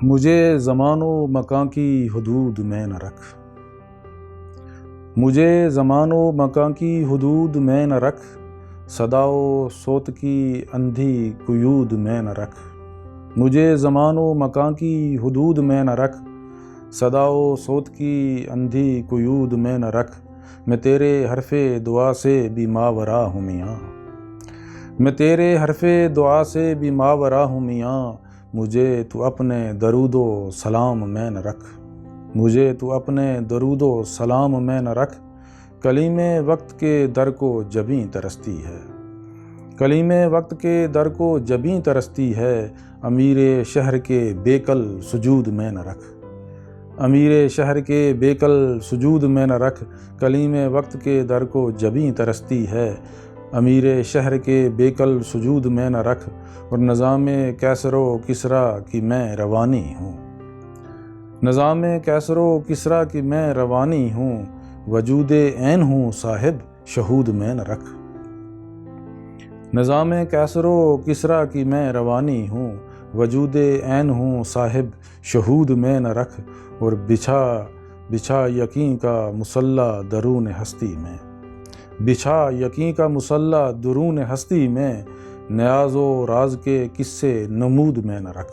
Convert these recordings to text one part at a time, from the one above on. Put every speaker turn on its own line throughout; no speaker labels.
مجھے زمان و مکان کی حدود میں نہ رکھ، مجھے زمان و مکان کی حدود میں نہ رکھ، صدا و صوت کی اندھی قیود میں نہ رکھ۔ مجھے زمان و مکان کی حدود میں نہ رکھ، صدا و صوت کی اندھی قیود میں نہ رکھ۔ میں تیرے حرف دعا سے بھی ماورا ہوں میاں، میں تیرے حرف دعا سے بھی ماورا ہوں میاں۔ مجھے تو اپنے درود و سلام میں نہ رکھ، مجھے تو اپنے درود و سلام میں نہ رکھ۔ کلیم وقت کے در کو جبیں ترستی ہے، کلیم وقت کے در کو جبیں ترستی ہے۔ امیر شہر کے بیکل سجود میں نہ رکھ، امیر شہر کے بیکل سجود میں نہ رکھ۔ کلیم وقت کے در کو جبیں ترستی ہے، امیر شہر کے بیکل سجود میں نہ رکھ۔ اور نظام کیسر و کسریٰ کی میں روانی ہوں، نظام کیسر و کسریٰ کی میں روانی ہوں۔ وجود عین ہوں صاحب شہود میں نہ رکھ، نظام کیسر و کسریٰ کی میں روانی ہوں۔ وجود عین ہوں صاحب شہود میں نہ رکھ۔ اور بچھا بچھا یقین کا مصلی درون ہستی میں، بچھا یقین کا مصلی درون ہستی میں۔ نیاز و راز کے قصے نمود میں نہ رکھ،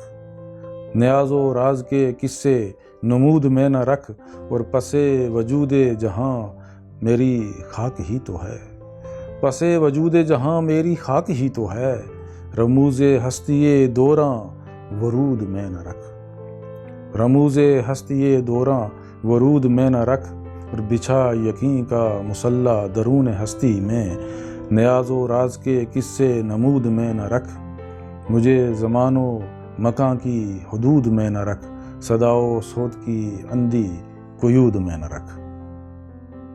نیاز و راز کے قصے نمود میں نہ رکھ۔ اور پس وجود جہاں میری خاک ہی تو ہے، پس وجود جہاں میری خاک ہی تو ہے۔ رموز ہستی دوراں ورود میں نہ رکھ، رموز ہستی دوراں ورود میں نہ رکھ۔ اور بچھا یقین کا مصلی درون ہستی میں، نیاز و راز کے قصے نمود میں نہ رکھ۔ مجھے زمان و مکان کی حدود میں نہ رکھ، صدا و صوت کی اندھی قیود میں نہ رکھ۔